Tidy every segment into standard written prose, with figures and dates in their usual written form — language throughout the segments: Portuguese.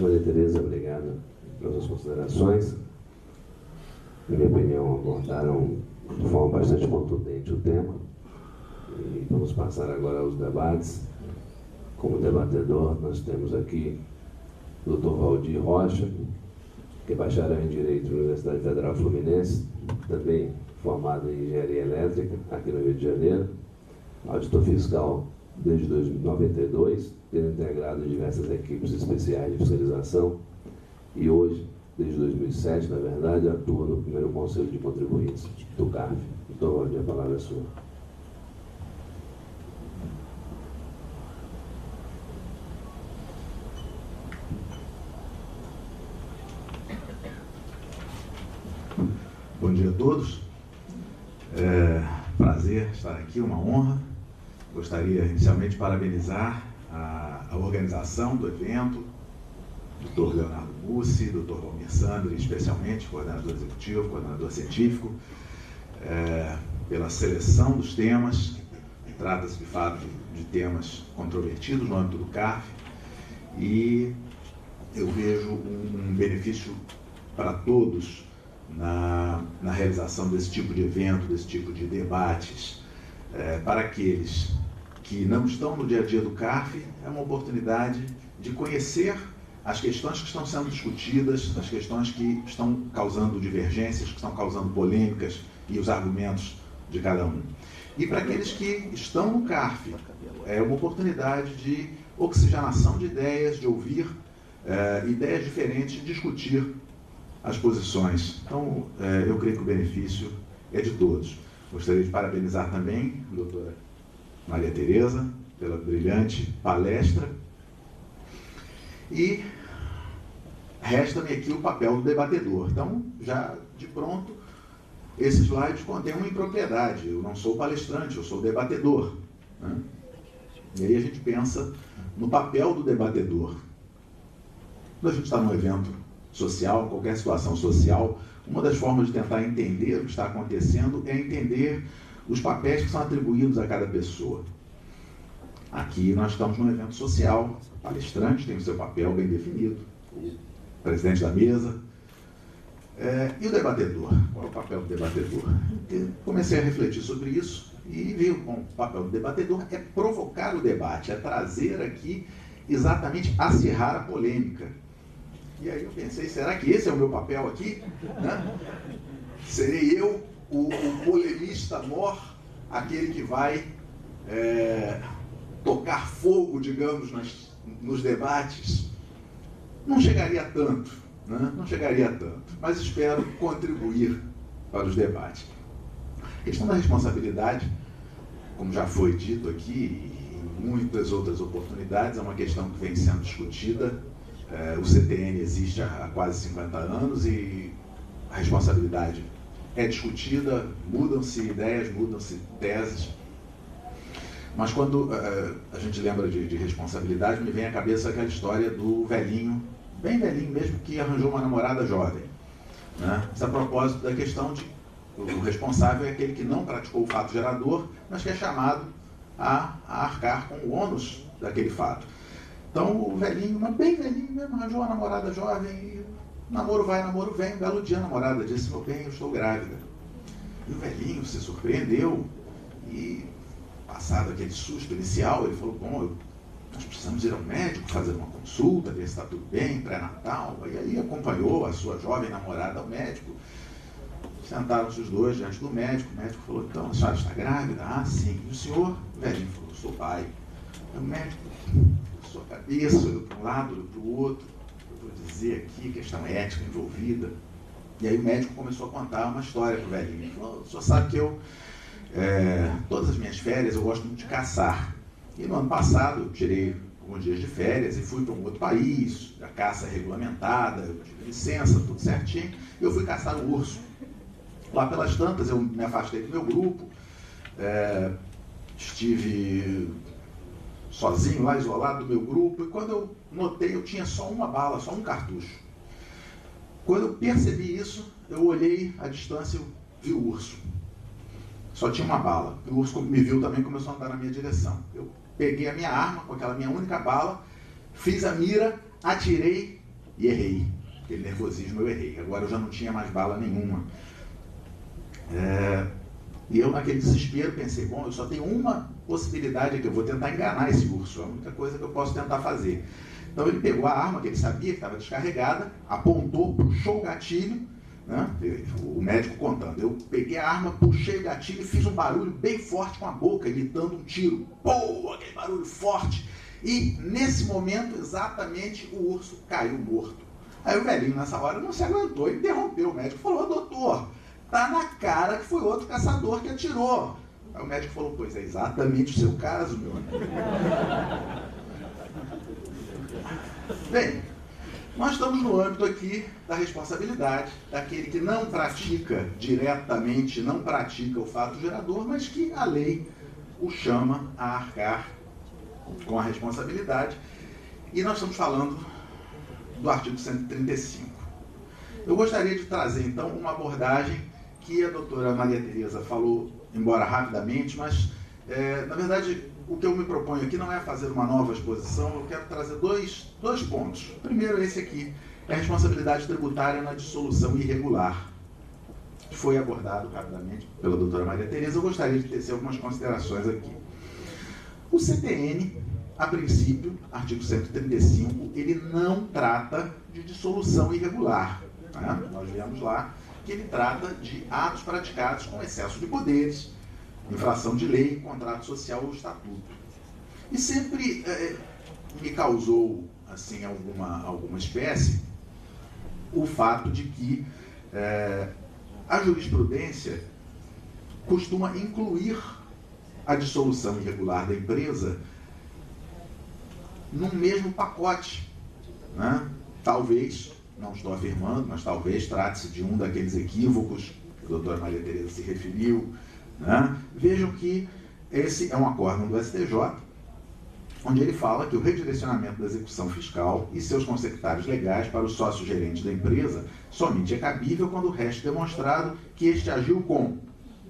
Maria Tereza, obrigado pelas suas considerações. Na minha opinião, abordaram de forma bastante contundente o tema. E vamos passar agora aos debates. Como debatedor, nós temos aqui o Dr. Valdir Rocha, que é bacharel em Direito na Universidade Federal Fluminense, também formado em Engenharia Elétrica, aqui no Rio de Janeiro, auditor fiscal desde 1992, tendo integrado diversas equipes especiais de fiscalização, e hoje, desde 2007, na verdade, atua no primeiro Conselho de Contribuintes do CARF. Então, Valdir, a palavra é sua. Bom dia a todos. Prazer estar aqui, uma honra. Gostaria inicialmente de parabenizar a organização do evento, Dr. Leonardo Mussi, Dr. Valmir Sandri, especialmente, coordenador executivo, coordenador científico, pela seleção dos temas. Trata-se, de fato, de temas controvertidos no âmbito do CARF, e eu vejo um benefício para todos na realização desse tipo de evento, desse tipo de debates. Para aqueles que não estão no dia a dia do CARF, é uma oportunidade de conhecer as questões que estão sendo discutidas, as questões que estão causando divergências, que estão causando polêmicas, e os argumentos de cada um. E para aqueles que estão no CARF, é uma oportunidade de oxigenação de ideias, de ouvir ideias diferentes, de discutir as posições. Então, eu creio que o benefício é de todos. Gostaria de parabenizar também a doutora Maria Tereza pela brilhante palestra. E resta-me aqui o papel do debatedor. Então, já de pronto, esse slide contém uma impropriedade. Eu não sou palestrante, eu sou debatedor, né? E aí a gente pensa no papel do debatedor. Quando a gente está num evento social, qualquer situação social, uma das formas de tentar entender o que está acontecendo é entender os papéis que são atribuídos a cada pessoa. Aqui nós estamos num evento social, o palestrante tem o seu papel bem definido, o presidente da mesa, e o debatedor. Qual é o papel do debatedor? Eu comecei a refletir sobre isso e vi, bom, o papel do debatedor é provocar o debate, é trazer aqui exatamente, acirrar a polêmica. E aí eu pensei, será que esse é o meu papel aqui? Né? Serei eu o polemista mor, aquele que vai tocar fogo, digamos, nos debates? Não chegaria tanto, né? Não chegaria tanto, mas espero contribuir para os debates. A questão da responsabilidade, como já foi dito aqui, e em muitas outras oportunidades, é uma questão que vem sendo discutida. O CTN existe há quase 50 anos e a responsabilidade é discutida, mudam-se ideias, mudam-se teses. Mas quando a gente lembra de responsabilidade, me vem à cabeça aquela história do velhinho, bem velhinho mesmo, que arranjou uma namorada jovem, né? Isso a propósito da questão de o responsável é aquele que não praticou o fato gerador, mas que é chamado a arcar com o ônus daquele fato. Então o velhinho, mas bem velhinho mesmo, arranjou uma namorada jovem, e namoro vai, namoro vem. Um belo dia a namorada disse, meu bem, eu estou grávida. E o velhinho se surpreendeu e, passado aquele susto inicial, ele falou, bom, nós precisamos ir ao médico, fazer uma consulta, ver se está tudo bem, pré-natal. E aí acompanhou a sua jovem namorada ao médico. Sentaram-se os dois diante do médico. O médico falou, então, a senhora está grávida? Ah, sim. E o senhor? O velhinho falou, eu sou pai. E o médico, sua cabeça, olhou para um lado, olhou para o outro. Eu vou dizer aqui, questão ética envolvida. E aí o médico começou a contar uma história para o velhinho. Ele falou, o senhor sabe que eu, todas as minhas férias, eu gosto muito de caçar. E no ano passado eu tirei alguns dias de férias e fui para um outro país, a caça regulamentada, eu tive licença, tudo certinho, e eu fui caçar o urso. Lá pelas tantas eu me afastei do meu grupo, estive sozinho lá, isolado do meu grupo, e quando eu notei, eu tinha só uma bala, só um cartucho. Quando eu percebi isso, eu olhei à distância e vi o urso. Só tinha uma bala. O urso me viu também e começou a andar na minha direção. Eu peguei a minha arma, com aquela minha única bala, fiz a mira, atirei e errei. Aquele nervosismo eu errei. Agora eu já não tinha mais bala nenhuma. E eu, naquele desespero, pensei, bom, eu só tenho uma possibilidade aqui, eu vou tentar enganar esse urso, é a única coisa que eu posso tentar fazer. Então ele pegou a arma que ele sabia que estava descarregada, apontou, puxou o gatilho, né? O médico contando, eu peguei a arma, puxei o gatilho e fiz um barulho bem forte com a boca, imitando um tiro. Pô, aquele barulho forte. E nesse momento, exatamente, o urso caiu morto. Aí o velhinho, nessa hora, não se aguentou, interrompeu o médico, falou, doutor, tá na cara que foi outro caçador que atirou. Aí o médico falou, pois é exatamente o seu caso, meu amigo. Bem, nós estamos no âmbito aqui da responsabilidade daquele que não pratica diretamente, não pratica o fato gerador, mas que a lei o chama a arcar com a responsabilidade. E nós estamos falando do artigo 135. Eu gostaria de trazer, então, uma abordagem que a doutora Maria Tereza falou, embora rapidamente, mas, na verdade, o que eu me proponho aqui não é fazer uma nova exposição, eu quero trazer dois pontos. O primeiro é esse aqui, é a responsabilidade tributária na dissolução irregular, que foi abordado rapidamente pela doutora Maria Tereza. Eu gostaria de tecer algumas considerações aqui. O CTN, a princípio, artigo 135, ele não trata de dissolução irregular. Né? Nós vemos lá que ele trata de atos praticados com excesso de poderes, infração de lei, contrato social ou estatuto. E sempre me causou assim, alguma espécie o fato de que a jurisprudência costuma incluir a dissolução irregular da empresa num mesmo pacote. Né? Talvez, não estou afirmando, mas talvez trate-se de um daqueles equívocos que a doutora Maria Tereza se referiu. Né? Vejam que esse é um acórdão do STJ, onde ele fala que o redirecionamento da execução fiscal e seus consectários legais para o sócio-gerente da empresa somente é cabível quando o resto demonstrado que este agiu com,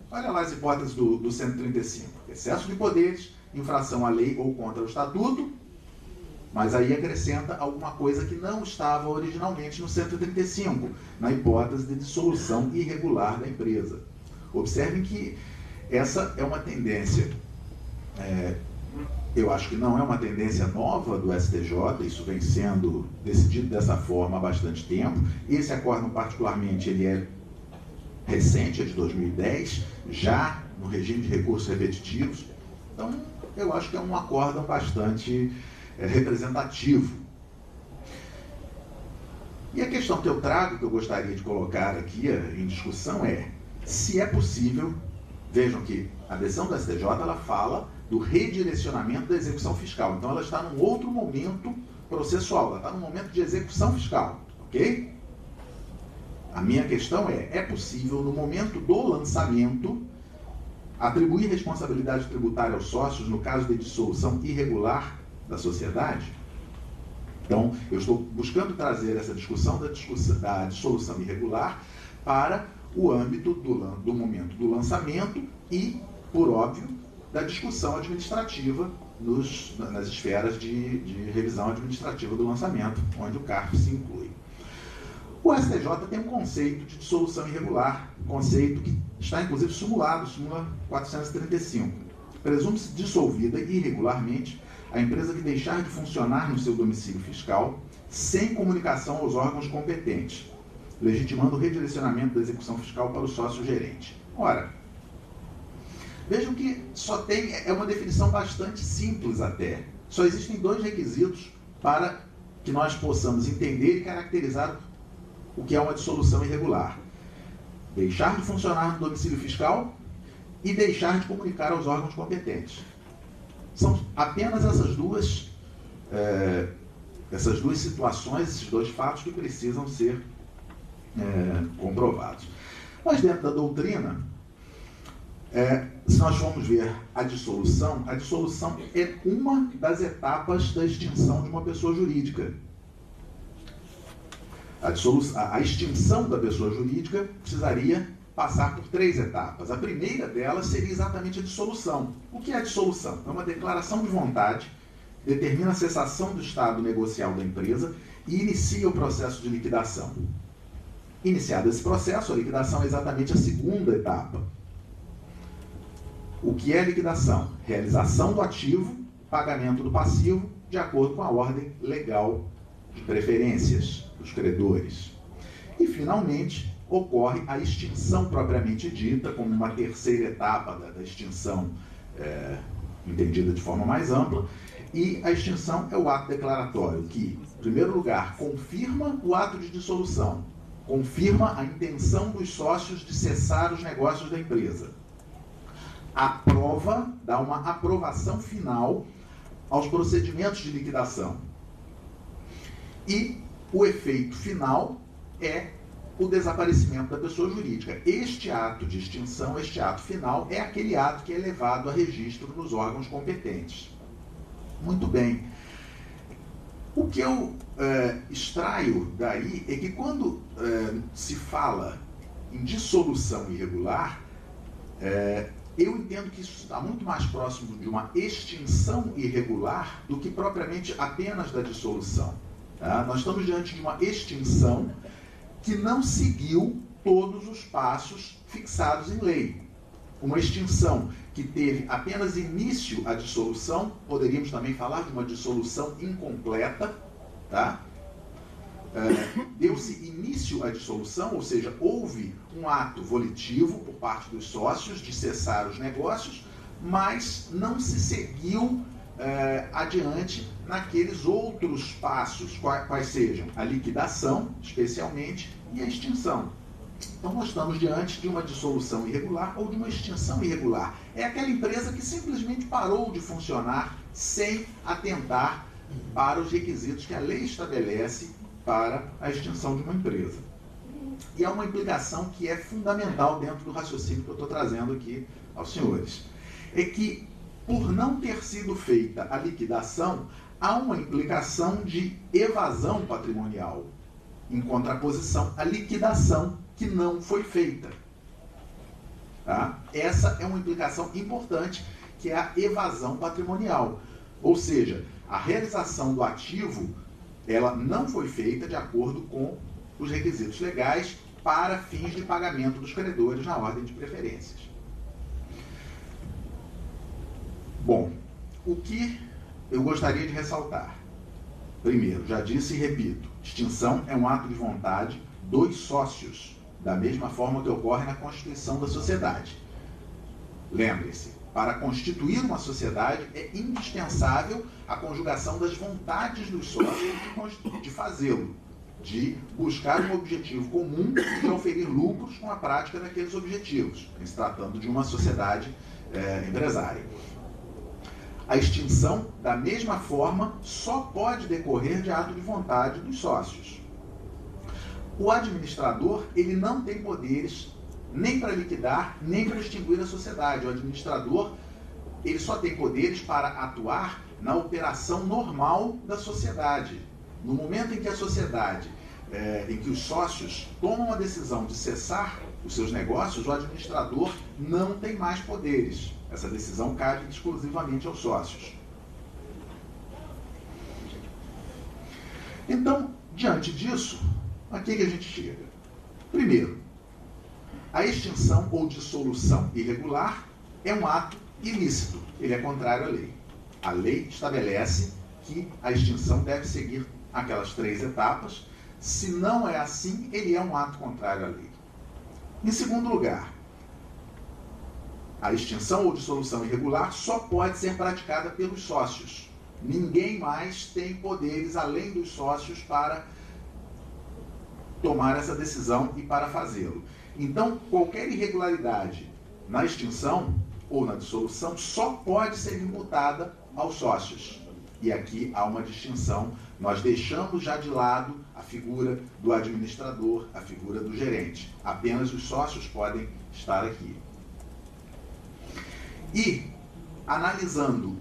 olha lá as hipóteses do 135, excesso de poderes, infração à lei ou contra o estatuto, mas aí acrescenta alguma coisa que não estava originalmente no 135, na hipótese de dissolução irregular da empresa. Observem que essa é uma tendência, eu acho que não é uma tendência nova do STJ, isso vem sendo decidido dessa forma há bastante tempo. Esse acórdão, particularmente, ele é recente, é de 2010, já no regime de recursos repetitivos. Então, eu acho que é um acórdão bastante representativo. E a questão que eu trago, que eu gostaria de colocar aqui em discussão é se é possível, vejam que a decisão do STJ ela fala do redirecionamento da execução fiscal. Então ela está num outro momento processual, ela está num momento de execução fiscal, ok? A minha questão é possível no momento do lançamento atribuir responsabilidade tributária aos sócios no caso de dissolução irregular da sociedade? Então, eu estou buscando trazer essa discussão da dissolução irregular para o âmbito do momento do lançamento e, por óbvio, da discussão administrativa nas esferas de revisão administrativa do lançamento, onde o CARF se inclui. O STJ tem um conceito de dissolução irregular, conceito que está, inclusive, simulado, súmula 435. Presume-se dissolvida irregularmente a empresa que deixar de funcionar no seu domicílio fiscal sem comunicação aos órgãos competentes, legitimando o redirecionamento da execução fiscal para o sócio-gerente. Ora, vejam que é uma definição bastante simples até. Só existem dois requisitos para que nós possamos entender e caracterizar o que é uma dissolução irregular. Deixar de funcionar no domicílio fiscal e deixar de comunicar aos órgãos competentes. São apenas essas duas situações, esses dois fatos que precisam ser comprovados. Mas dentro da doutrina, se nós formos ver a dissolução é uma das etapas da extinção de uma pessoa jurídica. A extinção da pessoa jurídica precisaria passar por 3 etapas. A primeira delas seria exatamente a dissolução. O que é a dissolução? É uma declaração de vontade determina a cessação do estado negocial da empresa e inicia o processo de liquidação. Iniciado esse processo, a liquidação é exatamente a segunda etapa. O que é liquidação? Realização do ativo, pagamento do passivo, de acordo com a ordem legal de preferências dos credores. E, finalmente, ocorre a extinção propriamente dita, como uma terceira etapa da extinção entendida de forma mais ampla. E a extinção é o ato declaratório que, em primeiro lugar, confirma o ato de dissolução, confirma a intenção dos sócios de cessar os negócios da empresa. Aprova, dá uma aprovação final aos procedimentos de liquidação. E o efeito final é o desaparecimento da pessoa jurídica. Este ato de extinção, este ato final, é aquele ato que é levado a registro nos órgãos competentes. Muito bem. O que eu extraio daí é que quando se fala em dissolução irregular, eu entendo que isso está muito mais próximo de uma extinção irregular do que propriamente apenas da dissolução. Tá? Nós estamos diante de uma extinção que não seguiu todos os passos fixados em lei. Uma extinção que teve apenas início à dissolução, poderíamos também falar de uma dissolução incompleta, tá? Deu-se início à dissolução, ou seja, houve um ato volitivo por parte dos sócios de cessar os negócios, mas não se seguiu adiante naqueles outros passos, quais sejam a liquidação, especialmente, e a extinção. Então, nós estamos diante de uma dissolução irregular ou de uma extinção irregular. É aquela empresa que simplesmente parou de funcionar sem atentar para os requisitos que a lei estabelece para a extinção de uma empresa. E há uma implicação que é fundamental dentro do raciocínio que eu estou trazendo aqui aos senhores. É que, por não ter sido feita a liquidação, há uma implicação de evasão patrimonial, em contraposição à liquidação que não foi feita. Tá? Essa é uma implicação importante, que é a evasão patrimonial. Ou seja, a realização do ativo, ela não foi feita de acordo com os requisitos legais para fins de pagamento dos credores na ordem de preferências. Bom, o que eu gostaria de ressaltar? Primeiro, já disse e repito, extinção é um ato de vontade dos sócios, da mesma forma que ocorre na constituição da sociedade. Lembre-se, para constituir uma sociedade é indispensável a conjugação das vontades dos sócios de fazê-lo, de buscar um objetivo comum e de oferir lucros com a prática daqueles objetivos, em se tratando de uma sociedade empresária. A extinção, da mesma forma, só pode decorrer de ato de vontade dos sócios. O administrador, ele não tem poderes nem para liquidar, nem para extinguir a sociedade. O administrador, ele só tem poderes para atuar na operação normal da sociedade. No momento em que a sociedade, em que os sócios tomam a decisão de cessar os seus negócios, o administrador não tem mais poderes. Essa decisão cabe exclusivamente aos sócios. Então, diante disso, a que a gente chega? Primeiro, a extinção ou dissolução irregular é um ato ilícito, ele é contrário à lei. A lei estabelece que a extinção deve seguir aquelas 3 etapas. Se não é assim, ele é um ato contrário à lei. Em segundo lugar, a extinção ou dissolução irregular só pode ser praticada pelos sócios. Ninguém mais tem poderes além dos sócios para tomar essa decisão e para fazê-lo. Então, qualquer irregularidade na extinção ou na dissolução só pode ser imputada aos sócios. E aqui há uma distinção. Nós deixamos já de lado a figura do administrador, a figura do gerente. Apenas os sócios podem estar aqui. E, analisando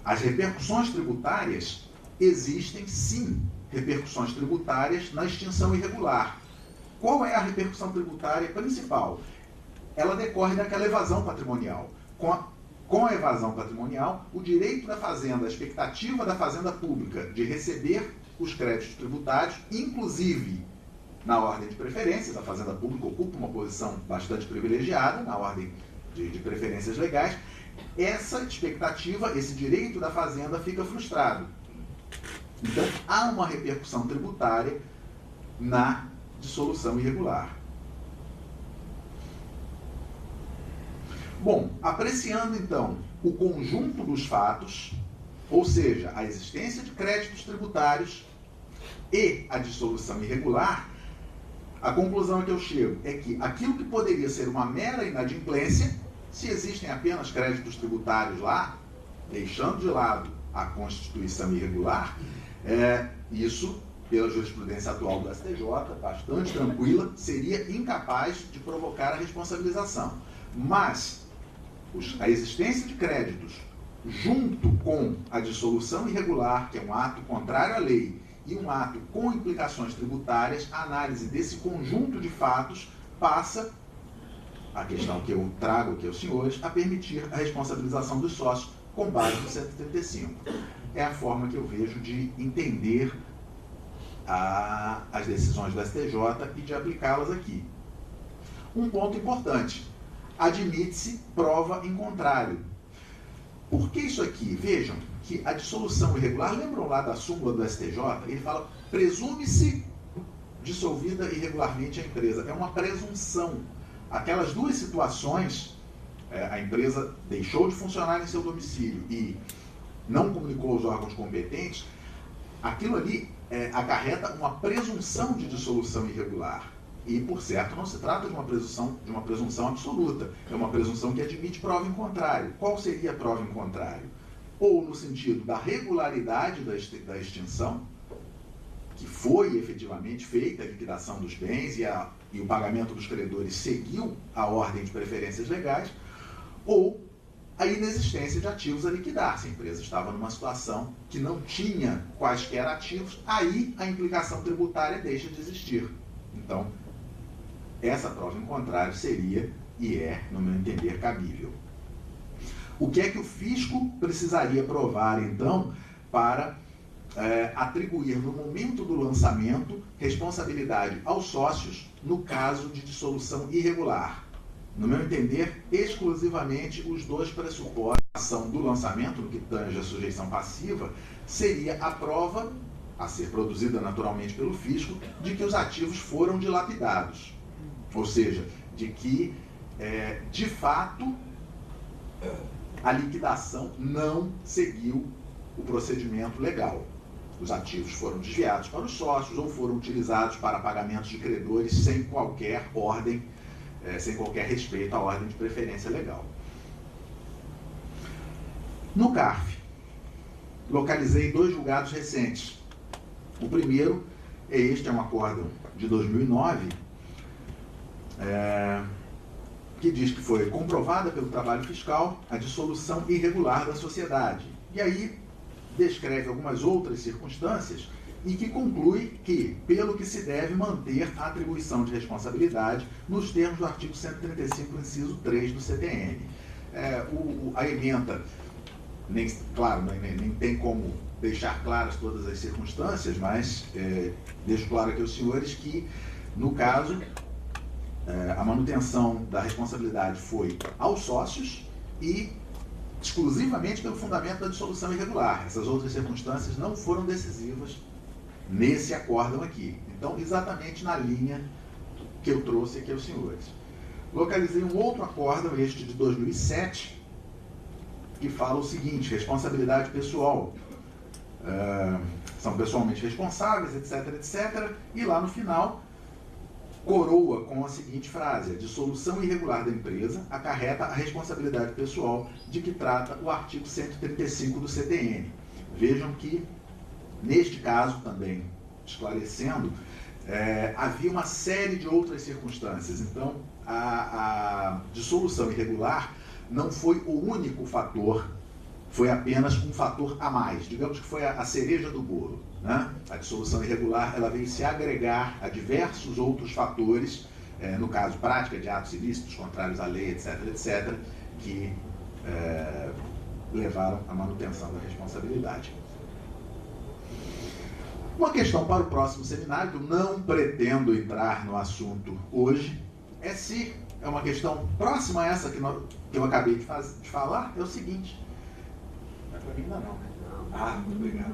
as repercussões tributárias, existem sim repercussões tributárias na extinção irregular. Qual é a repercussão tributária principal? Ela decorre daquela evasão patrimonial. Com com a evasão patrimonial, o direito da fazenda, a expectativa da fazenda pública de receber os créditos tributários, inclusive na ordem de preferências. A fazenda pública ocupa uma posição bastante privilegiada na ordem de preferências legais. Essa expectativa, esse direito da fazenda fica frustrado. Então, há uma repercussão tributária na dissolução irregular. Bom, apreciando então o conjunto dos fatos, ou seja, a existência de créditos tributários e a dissolução irregular, a conclusão a que eu chego é que aquilo que poderia ser uma mera inadimplência, se existem apenas créditos tributários lá, deixando de lado a constituição irregular, isso, pela jurisprudência atual do STJ, bastante tranquila, seria incapaz de provocar a responsabilização. Mas a existência de créditos junto com a dissolução irregular, que é um ato contrário à lei, e um ato com implicações tributárias, a análise desse conjunto de fatos passa, a questão que eu trago aqui aos senhores, a permitir a responsabilização dos sócios com base no 135. É a forma que eu vejo de entender as decisões do STJ e de aplicá-las aqui. Um ponto importante: admite-se prova em contrário. Por que isso aqui? Vejam que a dissolução irregular, lembram lá da súmula do STJ? Ele fala, presume-se dissolvida irregularmente a empresa. É uma presunção. Aquelas duas situações, a empresa deixou de funcionar em seu domicílio e não comunicou aos órgãos competentes, aquilo ali acarreta uma presunção de dissolução irregular. E, por certo, não se trata de uma presunção absoluta. É uma presunção que admite prova em contrário. Qual seria a prova em contrário? Ou no sentido da regularidade da extinção, que foi efetivamente feita a liquidação dos bens e o pagamento dos credores seguiu a ordem de preferências legais, ou a inexistência de ativos a liquidar. Se a empresa estava numa situação que não tinha quaisquer ativos, aí a implicação tributária deixa de existir. Então, essa prova em contrário seria, e é, no meu entender, cabível. O que é que o fisco precisaria provar, então, para atribuir, no momento do lançamento, responsabilidade aos sócios no caso de dissolução irregular? No meu entender, exclusivamente os dois pressupostos da ação do lançamento, no que tange a sujeição passiva, seria a prova, a ser produzida naturalmente pelo fisco, de que os ativos foram dilapidados. Ou seja, de que, de fato, a liquidação não seguiu o procedimento legal. Os ativos foram desviados para os sócios ou foram utilizados para pagamentos de credores sem qualquer ordem, sem qualquer respeito à ordem de preferência legal. No CARF, localizei 2 julgados recentes. O primeiro é um acórdão de 2009, que diz que foi comprovada pelo trabalho fiscal a dissolução irregular da sociedade. E aí descreve algumas outras circunstâncias e que conclui que, pelo que se deve manter a atribuição de responsabilidade nos termos do artigo 135, inciso 3 do CTN. A ementa, nem tem como deixar claras todas as circunstâncias, mas deixo claro aqui aos senhores que, no caso, a manutenção da responsabilidade foi aos sócios e exclusivamente pelo fundamento da dissolução irregular. Essas outras circunstâncias não foram decisivas nesse acórdão aqui. Então, exatamente na linha que eu trouxe aqui aos senhores. Localizei um outro acórdão, este de 2007, que fala o seguinte: responsabilidade pessoal. São pessoalmente responsáveis, etc, etc. E lá no final, coroa com a seguinte frase: a dissolução irregular da empresa acarreta a responsabilidade pessoal de que trata o artigo 135 do CTN. Vejam que, neste caso também, esclarecendo, havia uma série de outras circunstâncias. Então, a dissolução irregular não foi o único fator, foi apenas um fator a mais. Digamos que foi a cereja do bolo, né? A dissolução irregular, ela veio se agregar a diversos outros fatores, no caso, prática de atos ilícitos contrários à lei, etc, etc, que levaram à manutenção da responsabilidade. Uma questão para o próximo seminário, que eu não pretendo entrar no assunto hoje, é se é uma questão próxima a essa que eu acabei de falar, é o seguinte. Não é para mim ainda não, né? Ah, muito obrigado.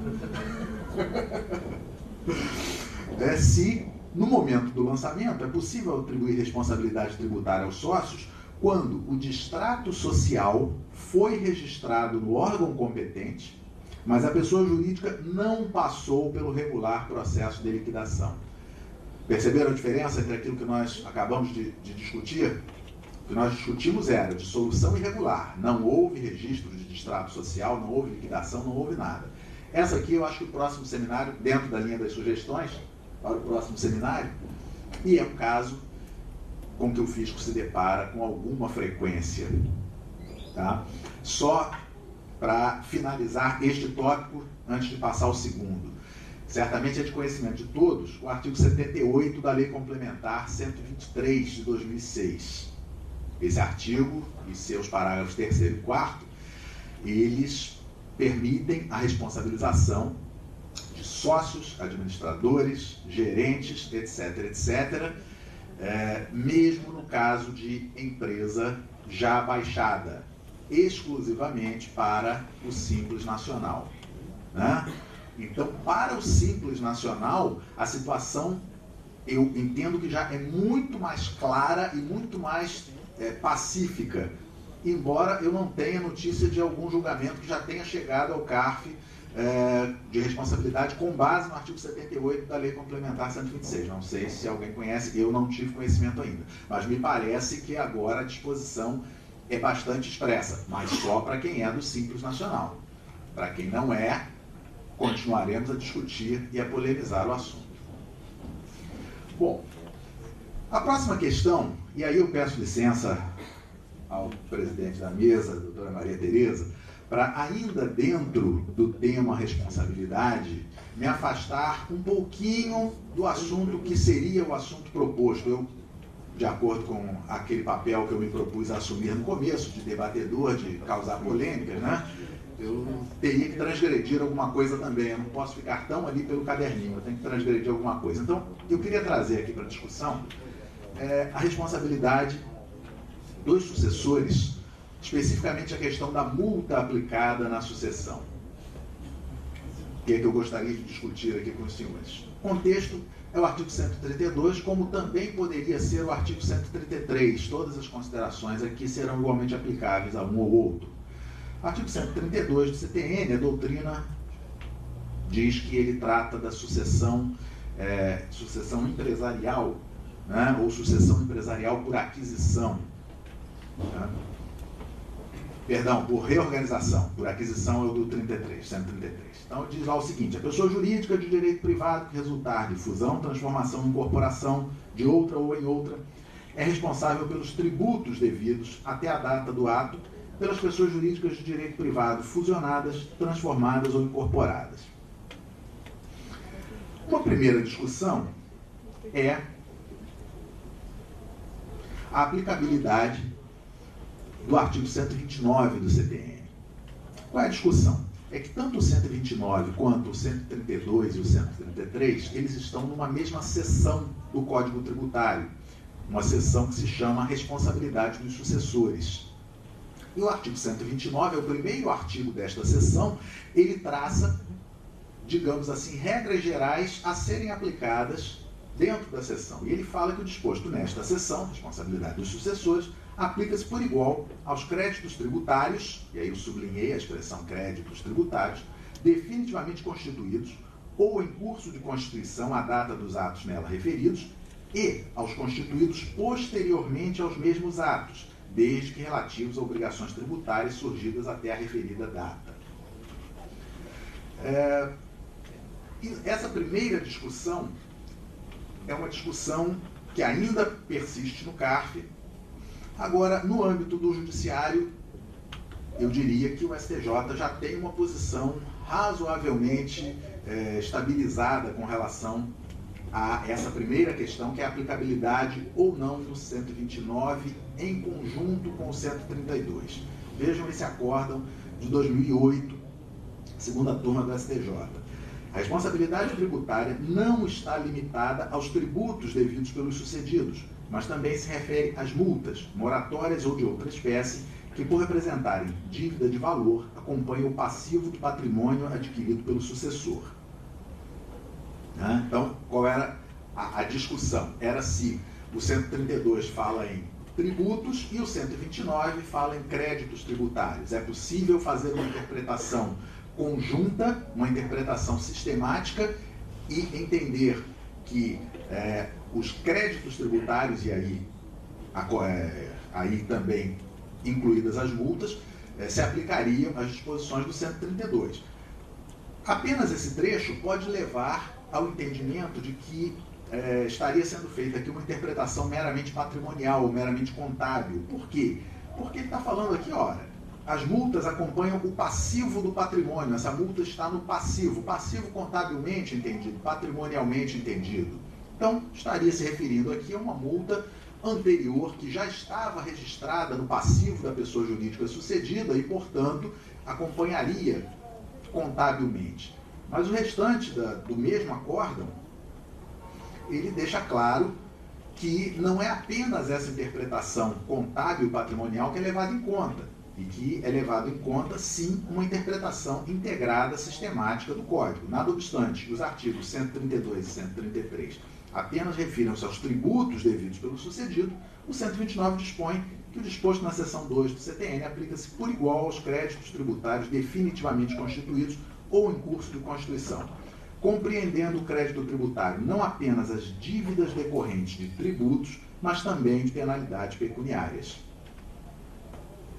É se, no momento do lançamento, é possível atribuir responsabilidade tributária aos sócios quando o distrato social foi registrado no órgão competente, mas a pessoa jurídica não passou pelo regular processo de liquidação. Perceberam a diferença entre aquilo que nós acabamos de discutir? O que nós discutimos era dissolução irregular. Não houve registro de distrato social, não houve liquidação, não houve nada. Essa aqui eu acho que o próximo seminário, dentro da linha das sugestões, para o próximo seminário, e é um caso com que o fisco se depara com alguma frequência. Tá? Só para finalizar este tópico, antes de passar ao segundo. Certamente é de conhecimento de todos o artigo 78 da Lei Complementar 123 de 2006. Esse artigo e seus parágrafos 3º e 4º, eles permitem a responsabilização de sócios, administradores, gerentes, etc., etc., mesmo no caso de empresa já baixada, exclusivamente para o Simples Nacional. Né? Então, para o Simples Nacional, a situação, eu entendo que já é muito mais clara e muito mais pacífica, embora eu não tenha notícia de algum julgamento que já tenha chegado ao CARF de responsabilidade com base no artigo 78 da Lei Complementar 126. Não sei se alguém conhece, eu não tive conhecimento ainda, mas me parece que agora a disposição é bastante expressa, mas só para quem é do Simples Nacional. Para quem não é, continuaremos a discutir e a polemizar o assunto. Bom, a próxima questão, e aí eu peço licença ao presidente da mesa, a doutora Maria Tereza, para ainda dentro do tema responsabilidade, me afastar um pouquinho do assunto que seria o assunto proposto. Eu, de acordo com aquele papel que eu me propus a assumir no começo, de debatedor, de causar polêmicas, né? Eu teria que transgredir alguma coisa também. Eu não posso ficar tão ali pelo caderninho, eu tenho que transgredir alguma coisa. Então, eu queria trazer aqui para a discussão a responsabilidade dos sucessores, especificamente a questão da multa aplicada na sucessão, que é que eu gostaria de discutir aqui com os senhores. O contexto é o artigo 132, como também poderia ser o artigo 133. Todas as considerações aqui serão igualmente aplicáveis a um ou outro. O artigo 132 do CTN, a doutrina diz que ele trata da sucessão empresarial, né, ou sucessão empresarial por aquisição. Né? Perdão, por reorganização, por aquisição é o do 133. Então diz lá o seguinte: a pessoa jurídica de direito privado que resultar de fusão, transformação ou incorporação de outra ou em outra é responsável pelos tributos devidos até a data do ato pelas pessoas jurídicas de direito privado fusionadas, transformadas ou incorporadas. Uma primeira discussão é a aplicabilidade do artigo 129 do CTN. Qual é a discussão? É que tanto o 129 quanto o 132 e o 133, eles estão numa mesma seção do Código Tributário, uma seção que se chama Responsabilidade dos Sucessores. E o artigo 129 é o primeiro artigo desta seção. Ele traça, digamos assim, regras gerais a serem aplicadas dentro da seção. E ele fala que o disposto nesta seção, responsabilidade dos sucessores, aplica-se por igual aos créditos tributários, e aí eu sublinhei a expressão créditos tributários, definitivamente constituídos ou em curso de constituição à data dos atos nela referidos, e aos constituídos posteriormente aos mesmos atos, desde que relativos a obrigações tributárias surgidas até a referida data. E essa primeira discussão é uma discussão que ainda persiste no CARF. Agora, no âmbito do judiciário, eu diria que o STJ já tem uma posição razoavelmente estabilizada com relação a essa primeira questão, que é a aplicabilidade ou não do 129 em conjunto com o 132. Vejam esse acórdão de 2008, segunda turma do STJ. A responsabilidade tributária não está limitada aos tributos devidos pelos sucedidos, mas também se refere às multas, moratórias ou de outra espécie, que por representarem dívida de valor, acompanham o passivo do patrimônio adquirido pelo sucessor. Então, qual era a discussão? Era se o 132 fala em tributos e o 129 fala em créditos tributários. É possível fazer uma interpretação conjunta, uma interpretação sistemática e entender que os créditos tributários, e aí também incluídas as multas, se aplicariam às disposições do 132. Apenas esse trecho pode levar ao entendimento de que estaria sendo feita aqui uma interpretação meramente patrimonial ou meramente contábil. Por quê? Porque ele está falando aqui, ora, as multas acompanham o passivo do patrimônio, essa multa está no passivo contabilmente entendido, patrimonialmente entendido. Então, estaria se referindo aqui a uma multa anterior que já estava registrada no passivo da pessoa jurídica sucedida e, portanto, acompanharia contabilmente. Mas o restante do mesmo acórdão, ele deixa claro que não é apenas essa interpretação contábil e patrimonial que é levada em conta, e que é levado em conta, sim, uma interpretação integrada, sistemática do Código. Nada obstante, os artigos 132 e 133 apenas refiram-se aos tributos devidos pelo sucedido, o 129 dispõe que o disposto na seção 2 do CTN aplica-se por igual aos créditos tributários definitivamente constituídos ou em curso de constituição, compreendendo o crédito tributário não apenas as dívidas decorrentes de tributos, mas também de penalidades pecuniárias.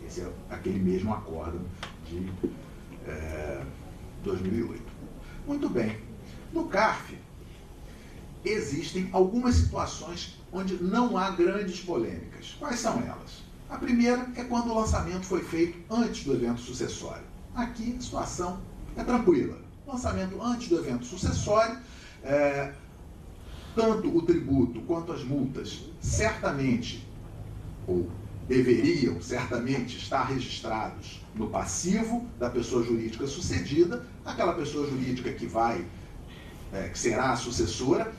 Esse é aquele mesmo acórdão de 2008. Muito bem. No CARF, existem algumas situações onde não há grandes polêmicas. Quais são elas? A primeira é quando o lançamento foi feito antes do evento sucessório. Aqui a situação é tranquila. Lançamento antes do evento sucessório, tanto o tributo quanto as multas certamente, ou deveriam certamente estar registrados no passivo da pessoa jurídica sucedida, aquela pessoa jurídica que será a sucessora.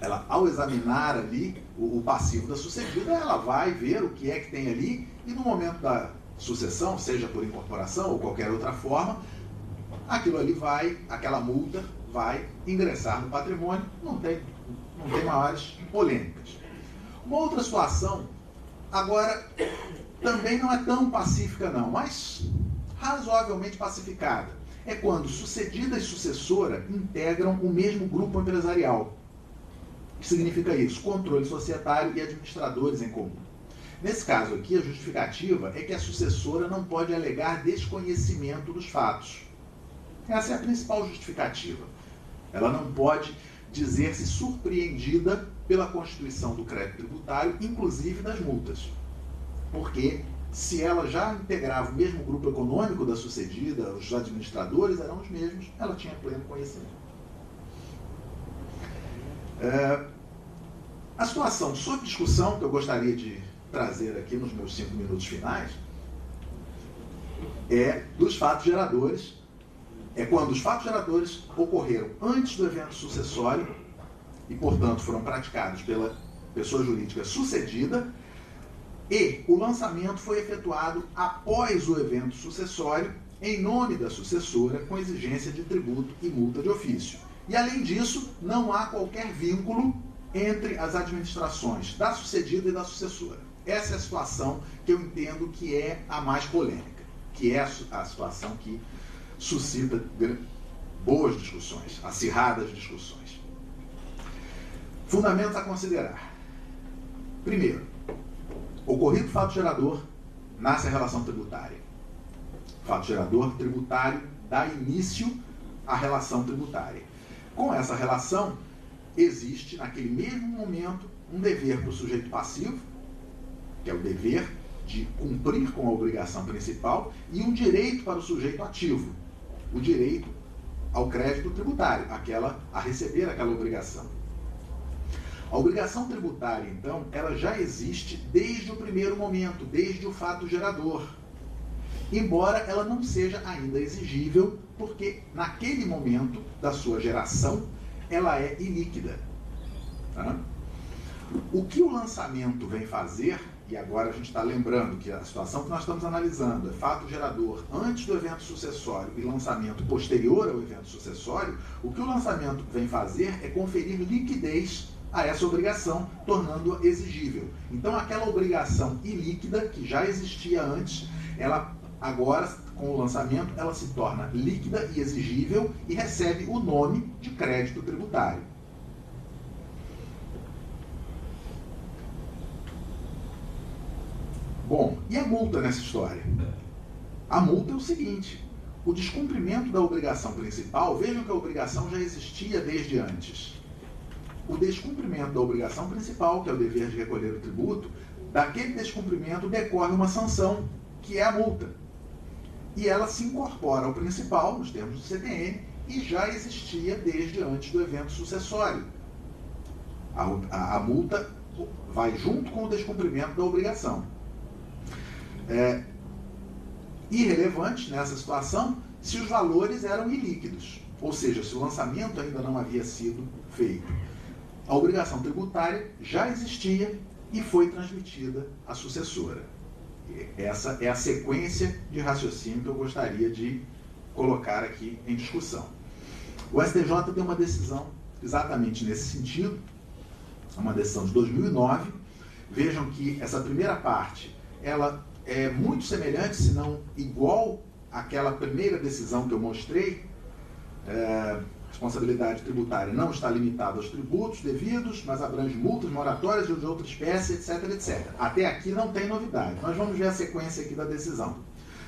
Ela, ao examinar ali o passivo da sucedida, ela vai ver o que é que tem ali e no momento da sucessão, seja por incorporação ou qualquer outra forma, aquilo ali aquela multa vai ingressar no patrimônio, não tem maiores polêmicas. Uma outra situação, agora, também não é tão pacífica não, mas razoavelmente pacificada, é quando sucedida e sucessora integram o mesmo grupo empresarial. O que significa isso? Controle societário e administradores em comum. Nesse caso aqui, a justificativa é que a sucessora não pode alegar desconhecimento dos fatos. Essa é a principal justificativa. Ela não pode dizer-se surpreendida pela constituição do crédito tributário, inclusive das multas. Porque se ela já integrava o mesmo grupo econômico da sucedida, os administradores eram os mesmos, ela tinha pleno conhecimento. A situação sob discussão que eu gostaria de trazer aqui nos meus 5 minutos finais é dos fatos geradores. É quando os fatos geradores ocorreram antes do evento sucessório e, portanto, foram praticados pela pessoa jurídica sucedida e o lançamento foi efetuado após o evento sucessório em nome da sucessora com exigência de tributo e multa de ofício. E, além disso, não há qualquer vínculo entre as administrações da sucedida e da sucessora. Essa é a situação que eu entendo que é a mais polêmica, que é a situação que suscita boas discussões, acirradas discussões. Fundamentos a considerar. Primeiro, ocorrido fato gerador, nasce a relação tributária. Fato gerador tributário dá início à relação tributária. Com essa relação, existe, naquele mesmo momento, um dever para o sujeito passivo, que é o dever de cumprir com a obrigação principal, e um direito para o sujeito ativo, o direito ao crédito tributário, a receber aquela obrigação. A obrigação tributária, então, ela já existe desde o primeiro momento, desde o fato gerador. embora ela não seja ainda exigível, porque naquele momento da sua geração ela é ilíquida. Tá? O que o lançamento vem fazer, e agora a gente está lembrando que a situação que nós estamos analisando é fato gerador antes do evento sucessório e lançamento posterior ao evento sucessório, o que o lançamento vem fazer é conferir liquidez a essa obrigação, tornando-a exigível. Então, aquela obrigação ilíquida, que já existia antes, ela agora, com o lançamento, ela se torna líquida e exigível e recebe o nome de crédito tributário. Bom, e a multa nessa história? A multa é o seguinte: o descumprimento da obrigação principal, vejam que a obrigação já existia desde antes. O descumprimento da obrigação principal, que é o dever de recolher o tributo, daquele descumprimento decorre uma sanção, que é a multa. E ela se incorpora ao principal, nos termos do CTN, e já existia desde antes do evento sucessório. A multa vai junto com o descumprimento da obrigação. Irrelevante nessa situação se os valores eram ilíquidos, ou seja, se o lançamento ainda não havia sido feito. A obrigação tributária já existia e foi transmitida à sucessora. Essa é a sequência de raciocínio que eu gostaria de colocar aqui em discussão. O STJ deu uma decisão exatamente nesse sentido, uma decisão de 2009. Vejam que essa primeira parte, ela é muito semelhante, se não igual àquela primeira decisão que eu mostrei. Responsabilidade tributária não está limitada aos tributos devidos, mas abrange multas, moratórias de outra espécie, etc, etc. Até aqui não tem novidade. Nós vamos ver a sequência aqui da decisão.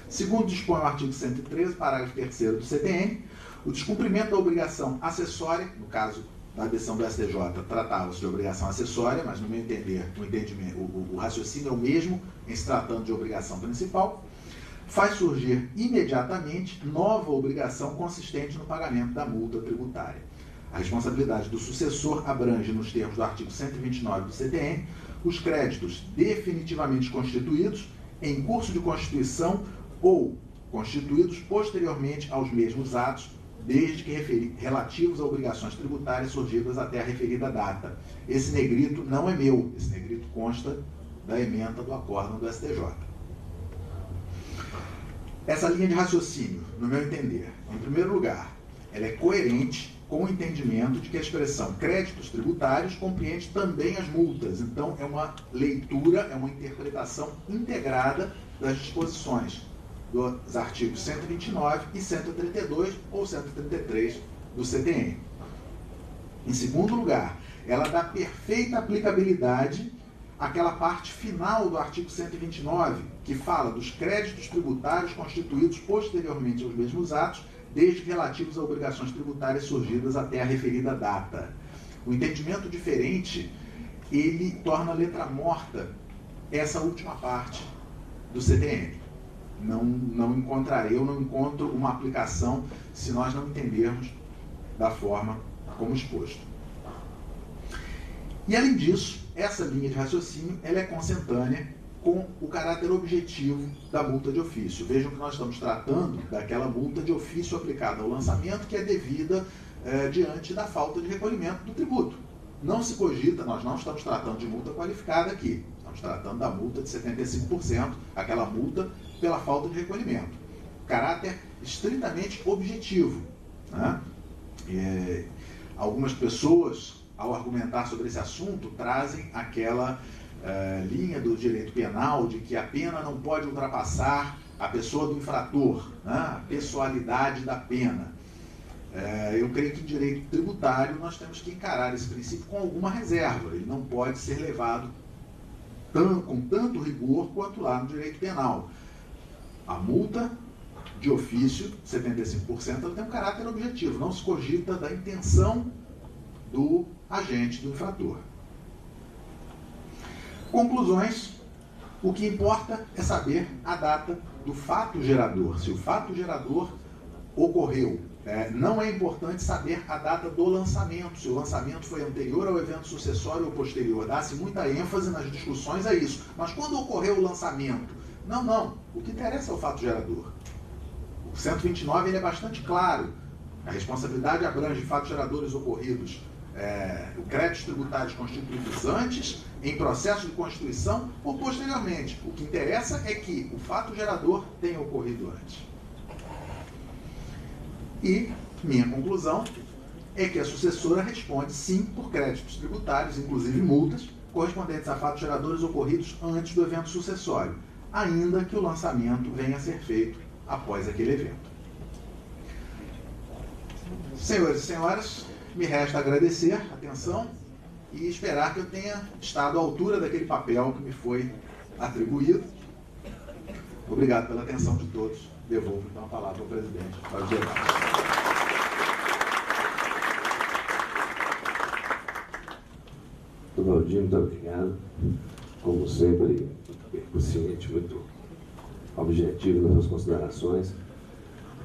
Segundo dispõe o artigo 113, parágrafo 3º do CTN, o descumprimento da obrigação acessória, no caso da decisão do STJ, tratava-se de obrigação acessória, mas no meu entender, o raciocínio é o mesmo em se tratando de obrigação principal, faz surgir imediatamente nova obrigação consistente no pagamento da multa tributária. A responsabilidade do sucessor abrange, nos termos do artigo 129 do CTN, os créditos definitivamente constituídos, em curso de constituição ou constituídos posteriormente aos mesmos atos, desde que relativos a obrigações tributárias surgidas até a referida data. Esse negrito não é meu, esse negrito consta da ementa do acórdão do STJ. Essa linha de raciocínio, no meu entender, em primeiro lugar, ela é coerente com o entendimento de que a expressão créditos tributários compreende também as multas. Então, é uma leitura, é uma interpretação integrada das disposições dos artigos 129 e 132 ou 133 do CTN. Em segundo lugar, ela dá perfeita aplicabilidade àquela parte final do artigo 129, que fala dos créditos tributários constituídos posteriormente aos mesmos atos, desde que relativos a obrigações tributárias surgidas até a referida data. O entendimento diferente, ele torna letra morta essa última parte do CTN. Não encontro uma aplicação se nós não entendermos da forma como exposto. E além disso, essa linha de raciocínio ela é consentânea com o caráter objetivo da multa de ofício. Vejam que nós estamos tratando daquela multa de ofício aplicada ao lançamento que é devida diante da falta de recolhimento do tributo. Não se cogita, nós não estamos tratando de multa qualificada aqui, estamos tratando da multa de 75%, aquela multa pela falta de recolhimento. Caráter estritamente objetivo. Né? Algumas pessoas, ao argumentar sobre esse assunto, trazem aquela linha do direito penal de que a pena não pode ultrapassar a pessoa do infrator, né? A pessoalidade da pena. Eu creio que em direito tributário nós temos que encarar esse princípio com alguma reserva. Ele não pode ser levado com tanto rigor quanto lá no direito penal. A multa de ofício, 75%, ela tem um caráter objetivo, não se cogita da intenção do agente, do infrator. Conclusões: o que importa é saber a data do fato gerador. Se o fato gerador ocorreu, não é importante saber a data do lançamento, se o lançamento foi anterior ao evento sucessório ou posterior. Dá-se muita ênfase nas discussões a isso. Mas quando ocorreu o lançamento Não. O que interessa é o fato gerador. O 129 ele é bastante claro. A responsabilidade abrange fatos geradores ocorridos, créditos tributários constituídos antes, em processo de constituição ou posteriormente. O que interessa é que o fato gerador tenha ocorrido antes. E minha conclusão é que a sucessora responde sim por créditos tributários, inclusive multas, correspondentes a fatos geradores ocorridos antes do evento sucessório, ainda que o lançamento venha a ser feito após aquele evento. Senhores e senhoras, me resta agradecer a atenção e esperar que eu tenha estado à altura daquele papel que me foi atribuído. Obrigado pela atenção de todos. Devolvo então a palavra ao presidente para o debate. Doutor Valdir, muito obrigado. Como sempre, percussiente, muito objetivo nas suas considerações.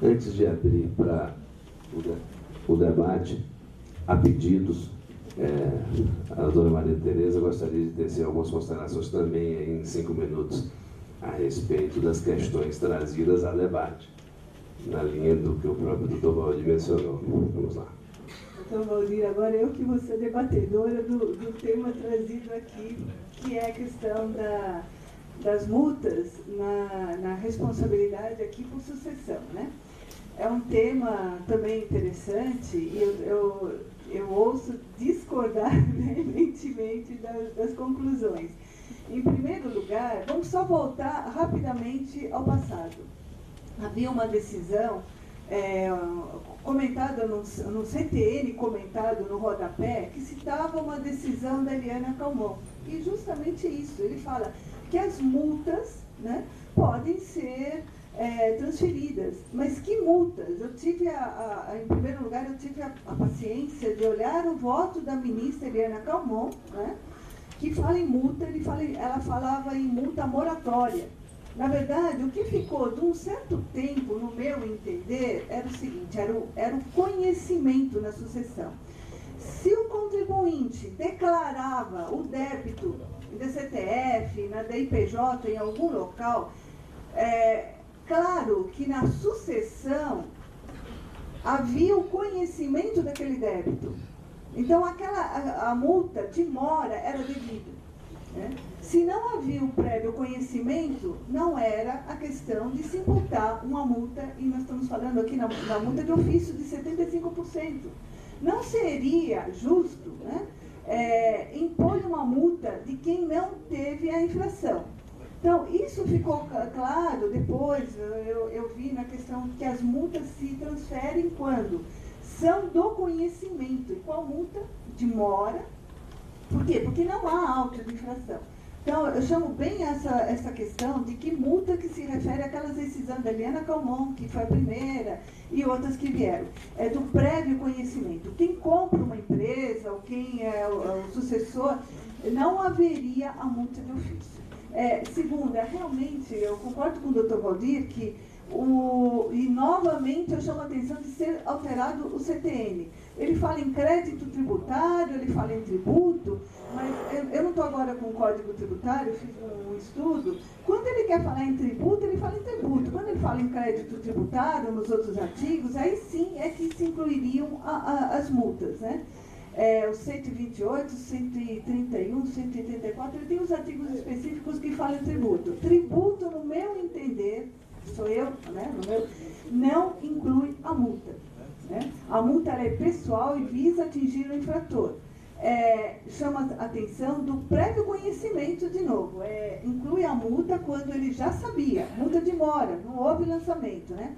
Antes de abrir para o debate, há pedidos. A doutora Maria Tereza gostaria de tecer algumas considerações também aí, em 5 minutos a respeito das questões trazidas a debate, na linha do que o próprio doutor Valdir mencionou. Vamos lá. Doutor Valdir, agora eu que vou ser debatedora do tema trazido aqui, que é a questão das multas na responsabilidade aqui por sucessão, né? É um tema também interessante e eu ouço discordar veementemente das conclusões. Em primeiro lugar, vamos só voltar rapidamente ao passado. Havia uma decisão comentada no CTN, comentado no rodapé, que citava uma decisão da Eliana Calmon. E justamente isso, ele fala que as multas, né, podem ser transferidas. Mas que multas? Eu tive, em primeiro lugar, eu tive a paciência de olhar o voto da ministra Eliana Calmon, né, que fala em multa, ela falava em multa moratória. Na verdade, o que ficou de um certo tempo, no meu entender, era o seguinte, era o conhecimento na sucessão. Se o contribuinte declarava o débito da CTF, na DIPJ, em algum local, claro que na sucessão havia o conhecimento daquele débito. Então, a multa de mora era devida, né? Se não havia um prévio conhecimento, não era a questão de se imputar uma multa, e nós estamos falando aqui na multa de ofício de 75%. Não seria justo, né, impor uma multa de quem não teve a infração. Então, isso ficou claro depois, eu vi na questão que as multas se transferem quando são do conhecimento. E qual multa? De mora. Por quê? Porque não há auto de infração. Então, eu chamo bem essa questão de que multa que se refere àquelas decisões da Eliana Calmon, que foi a primeira, e outras que vieram. É do prévio conhecimento. Quem compra uma empresa, ou quem é o sucessor, não haveria a multa de ofício. Segundo, realmente, eu concordo com o doutor Valdir que, e novamente eu chamo a atenção de ser alterado o CTN. Ele fala em crédito tributário, ele fala em tributo, mas eu não estou agora com o Código Tributário, eu fiz um estudo. Quando ele quer falar em tributo, ele fala em tributo. Quando ele fala em crédito tributário, nos outros artigos, aí sim é que se incluiriam as multas, né? O 128, 131, 134, ele tem os artigos específicos que falam em tributo. Tributo, no meu entender, sou eu, né, não inclui a multa. Né? A multa é pessoal e visa atingir o infrator. Chama a atenção do prévio conhecimento, de novo. Inclui a multa quando ele já sabia. Multa de mora, não houve lançamento. Né?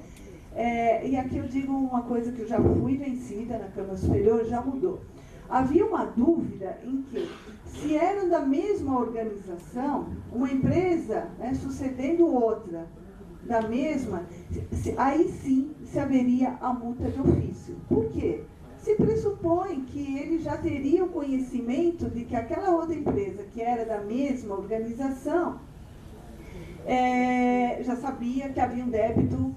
E aqui eu digo uma coisa que eu já fui vencida na Câmara Superior, já mudou. Havia uma dúvida em que, se eram da mesma organização, uma empresa, né, sucedendo outra da mesma, aí sim se haveria a multa de ofício. Por quê? Se pressupõe que ele já teria o conhecimento de que aquela outra empresa, que era da mesma organização, já sabia que havia um débito,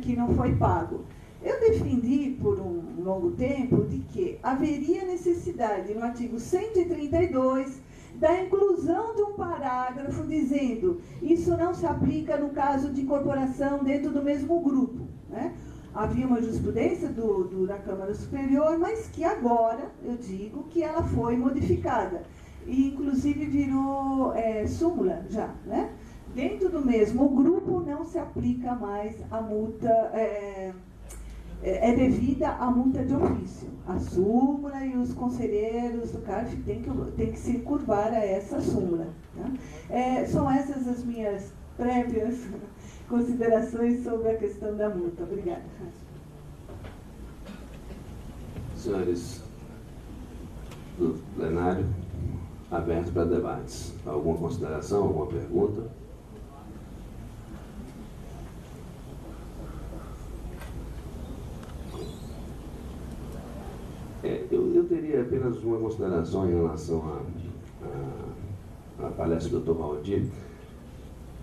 que não foi pago. Eu defendi por um longo tempo de que haveria necessidade, no artigo 132, da inclusão de um parágrafo dizendo isso não se aplica no caso de incorporação dentro do mesmo grupo, né? Havia uma jurisprudência da Câmara Superior, mas que agora, eu digo, que ela foi modificada. E, inclusive, virou súmula já, né? Dentro do mesmo grupo não se aplica mais a multa, é devida a multa de ofício. A súmula e os conselheiros do CARF têm que se curvar a essa súmula. Tá? São essas as minhas prévias considerações sobre a questão da multa. Obrigada. Senhores do plenário, aberto para debates. Alguma consideração, alguma pergunta? Eu teria apenas uma consideração em relação à palestra do Dr. Valdir.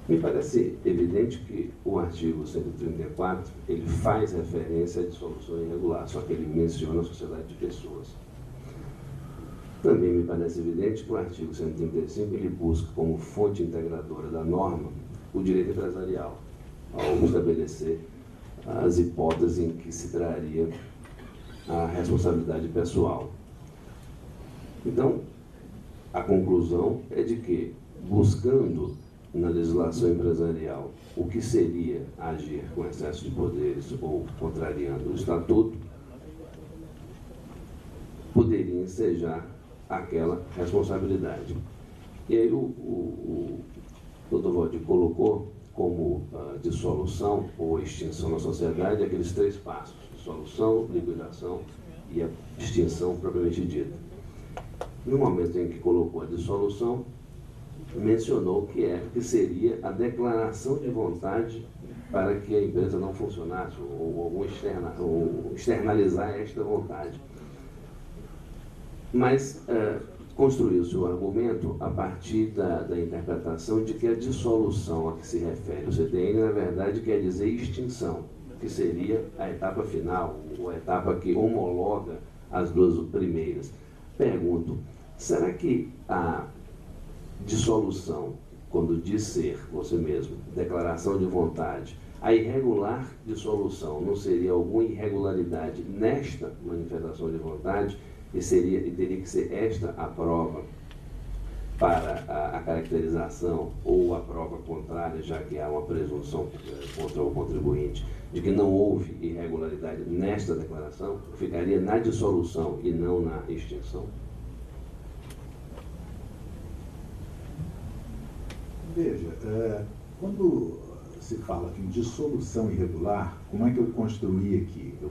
Me parece evidente que o artigo 134 ele faz referência à dissolução irregular, só que ele menciona a sociedade de pessoas. Também me parece evidente que o artigo 135 ele busca como fonte integradora da norma o direito empresarial, ao estabelecer as hipóteses em que se traria a responsabilidade pessoal. Então, a conclusão é de que, buscando na legislação empresarial o que seria agir com excesso de poderes ou contrariando o estatuto, poderia ensejar aquela responsabilidade. E aí o Dr. Valdir colocou como dissolução ou extinção na sociedade aqueles 3 passos: dissolução, liquidação e a extinção propriamente dita. No momento em que colocou a dissolução, mencionou que seria a declaração de vontade para que a empresa não funcionasse, ou externalizar esta vontade. Mas construiu-se o argumento a partir da interpretação de que a dissolução a que se refere o CTN, na verdade, quer dizer extinção, que seria a etapa final, ou a etapa que homologa as 2 primeiras. Pergunto, será que a dissolução, quando diz ser, você mesmo, declaração de vontade, a irregular dissolução não seria alguma irregularidade nesta manifestação de vontade e teria que ser esta a prova para a caracterização ou a prova contrária, já que há uma presunção contra o contribuinte de que não houve irregularidade nesta declaração, ficaria na dissolução e não na extinção? Veja, quando se fala aqui em dissolução irregular, como é que eu construí aqui? Eu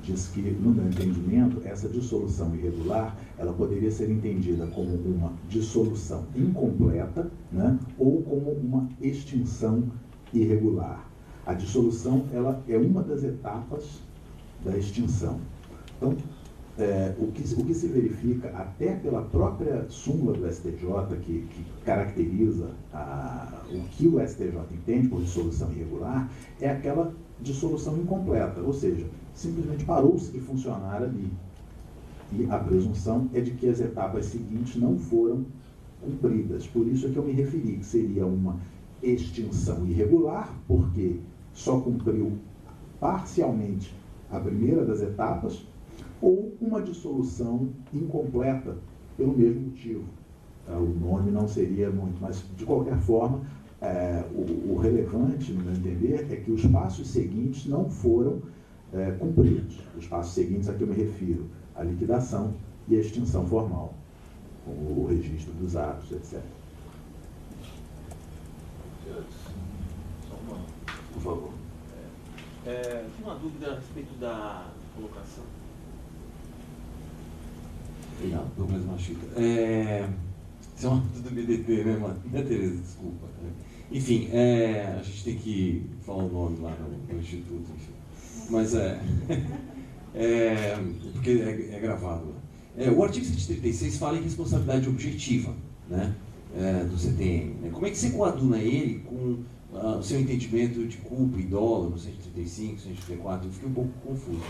disse que, no meu entendimento, essa dissolução irregular, ela poderia ser entendida como uma dissolução incompleta, né, ou como uma extinção irregular. A dissolução, ela é uma das etapas da extinção. Então, o que se verifica até pela própria súmula do STJ, que caracteriza o que o STJ entende por dissolução irregular, é aquela dissolução incompleta, ou seja, simplesmente parou-se de funcionar ali. E a presunção é de que as etapas seguintes não foram cumpridas. Por isso é que eu me referi que seria uma extinção irregular, porque só cumpriu parcialmente a primeira das etapas, ou uma dissolução incompleta, pelo mesmo motivo. O nome não seria muito, mas, de qualquer forma, o relevante, no meu entender, é que os passos seguintes não foram cumpridos. Os passos seguintes a que eu me refiro, a liquidação e a extinção formal, como o registro dos atos, etc. Por favor. Tenho uma dúvida a respeito da colocação. Obrigado, Douglas Machita. Isso é uma dúvida do BDT, né, mano? Né, Tereza? Desculpa. Enfim, a gente tem que falar o nome lá no Instituto, enfim. Mas porque é gravado. O artigo 136 fala em responsabilidade objetiva, né, do CTN. Né? Como é que você coaduna ele com o seu entendimento de culpa e dolo no 135, 134? Eu fiquei um pouco confuso.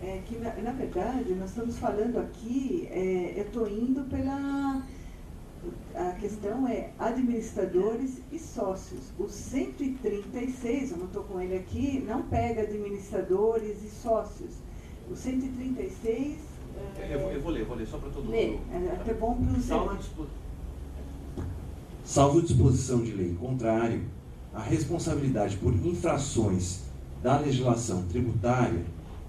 é que, na verdade, nós estamos falando aqui, eu estou indo pela... A questão é administradores e sócios. O 136, eu não estou com ele aqui, não pega administradores e sócios. O 136... Eu vou ler só para todo mundo. É até bom para os demais. Salvo disposição de lei contrário, a responsabilidade por infrações da legislação tributária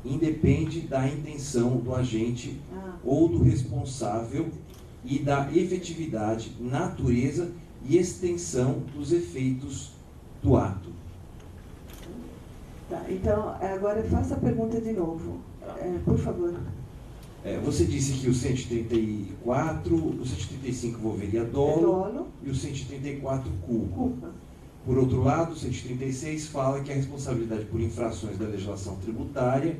independe da intenção do agente ou do responsável e da efetividade, natureza e extensão dos efeitos do ato. Tá, então, agora faça a pergunta de novo, por favor. Você disse que o 134, o 135 envolveria dolo e o 134 culpa. Por outro lado, o 136 fala que a responsabilidade por infrações da legislação tributária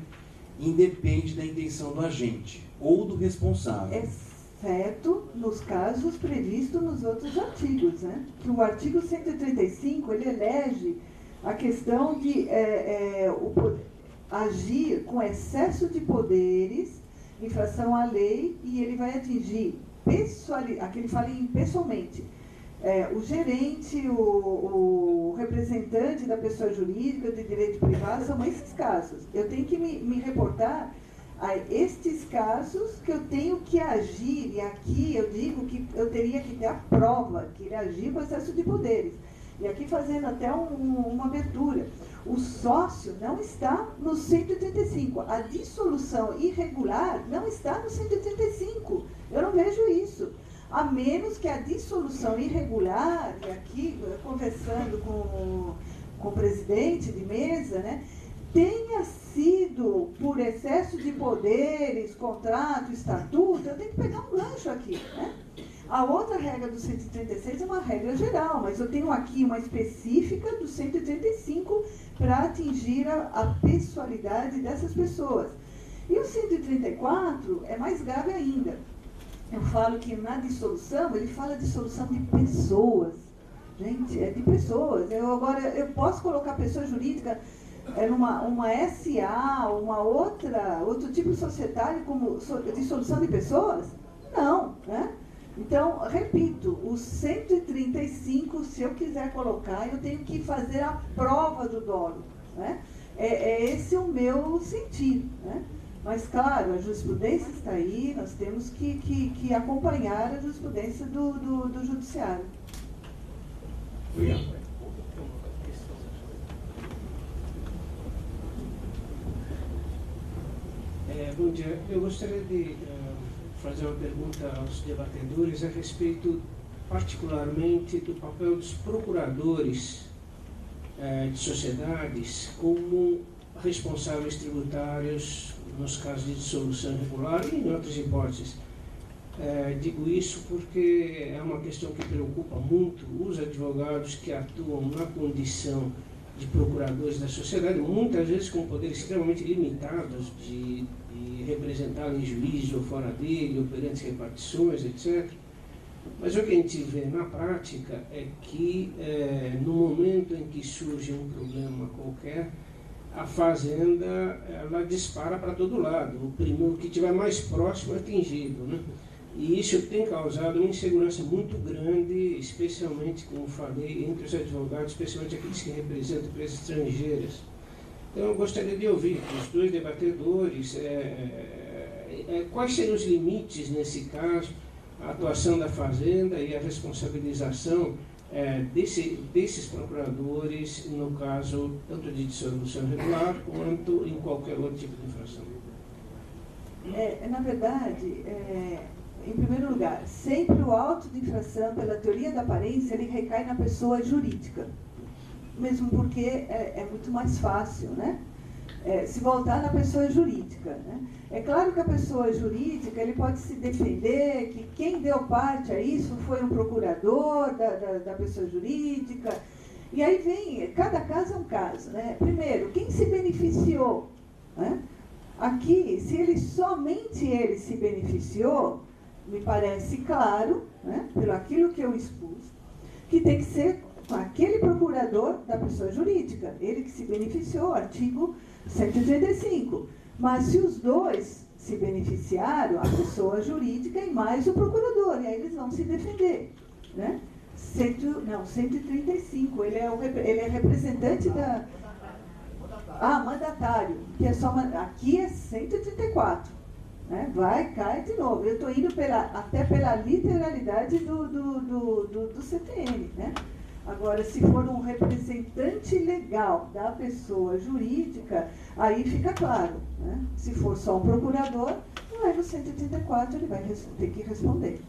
independe da intenção do agente ou do responsável. Exceto nos casos previstos nos outros artigos, né? Que o artigo 135, ele elege a questão de agir com excesso de poderes, infração à lei, e ele vai atingir, aqui ele fala em pessoalmente, o gerente, o representante da pessoa jurídica de direito privado, são esses casos. Eu tenho que me reportar a estes casos que eu tenho que agir, e aqui eu digo que eu teria que ter a prova que ele agiu com excesso de poderes. E aqui fazendo até uma abertura. O sócio não está no 135. A dissolução irregular não está no 135. Eu não vejo isso. A menos que a dissolução irregular, e aqui conversando com o presidente de mesa, né, tenha sido por excesso de poderes, contrato, estatuto, eu tenho que pegar um gancho aqui, né? A outra regra do 136 é uma regra geral, mas eu tenho aqui uma específica do 135 para atingir a pessoalidade dessas pessoas. E o 134 é mais grave ainda. Eu falo que na dissolução, ele fala de dissolução de pessoas. Gente, é de pessoas. Eu posso colocar pessoa jurídica numa SA, outro tipo societário como dissolução de pessoas? Não, né? Então, repito, o 135, se eu quiser colocar, eu tenho que fazer a prova do dolo, né? Esse o meu sentir, né? Mas, claro, a jurisprudência está aí, nós temos que acompanhar a jurisprudência do judiciário. Obrigado. Bom dia. Eu gostaria de fazer uma pergunta aos debatedores a respeito, particularmente, do papel dos procuradores de sociedades como responsáveis tributários nos casos de dissolução irregular e em outras hipóteses. Digo isso porque é uma questão que preocupa muito os advogados que atuam na condição de procuradores da sociedade, muitas vezes com poderes extremamente limitados de representar em juízo ou fora dele, ou perante repartições, etc. Mas o que a gente vê na prática é que, no momento em que surge um problema qualquer, a fazenda ela dispara para todo lado. O primeiro que estiver mais próximo é atingido, né? E isso tem causado uma insegurança muito grande, especialmente, como falei, entre os advogados, especialmente aqueles que representam empresas estrangeiras. Então, eu gostaria de ouvir dos dois debatedores quais seriam os limites, nesse caso, a atuação da Fazenda e a responsabilização desses procuradores, no caso, tanto de dissolução irregular, quanto em qualquer outro tipo de infração. Na verdade, em primeiro lugar, sempre o auto de infração, pela teoria da aparência, ele recai na pessoa jurídica. Mesmo porque é muito mais fácil, né? Se voltar na pessoa jurídica, né? É claro que a pessoa jurídica, ele pode se defender que quem deu parte a isso foi um procurador da pessoa jurídica. E aí vem, cada caso é um caso, né? Primeiro, quem se beneficiou, né? Aqui, se somente ele se beneficiou, me parece claro, né, pelo aquilo que eu expus, que tem que ser com aquele procurador da pessoa jurídica, ele que se beneficiou, artigo 135. Mas se os dois se beneficiaram, a pessoa jurídica e mais o procurador, e aí eles vão se defender, né? 135, ele é representante da... mandatário, que é só... Aqui é 134, né? Cai de novo. Eu estou indo até pela literalidade do CTN, né? Agora, se for um representante legal da pessoa jurídica, aí fica claro, né? Se for só um procurador, aí no 134 ele vai ter que responder.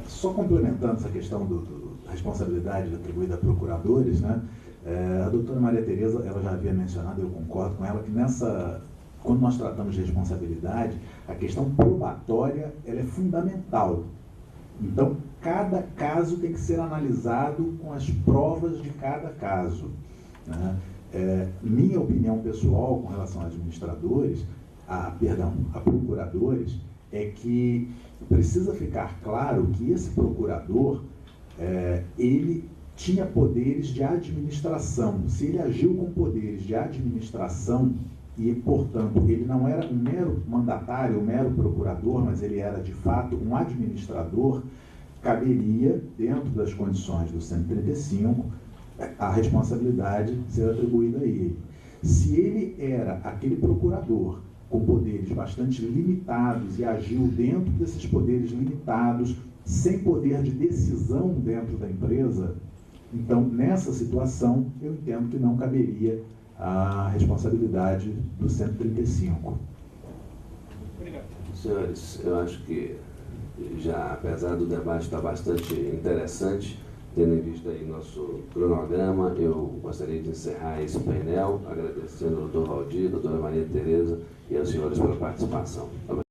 Só complementando essa questão da responsabilidade atribuída a procuradores, né? A doutora Maria Tereza, ela já havia mencionado, eu concordo com ela, que quando nós tratamos de responsabilidade, a questão probatória ela é fundamental. Então, cada caso tem que ser analisado com as provas de cada caso, né? Minha opinião pessoal com relação a administradores, a procuradores, é que precisa ficar claro que esse procurador, ele tinha poderes de administração. Se ele agiu com poderes de administração e, portanto, ele não era um mero mandatário, um mero procurador, mas ele era, de fato, um administrador, caberia, dentro das condições do 135, a responsabilidade ser atribuída a ele. Se ele era aquele procurador com poderes bastante limitados e agiu dentro desses poderes limitados, sem poder de decisão dentro da empresa, então, nessa situação, eu entendo que não caberia a responsabilidade do 135. Obrigado. Senhores, eu acho que, já apesar do debate estar bastante interessante, tendo em vista aí nosso cronograma, eu gostaria de encerrar esse painel, agradecendo ao Dr. Valdir, a doutora Maria Tereza e aos senhores pela participação. Obrigado.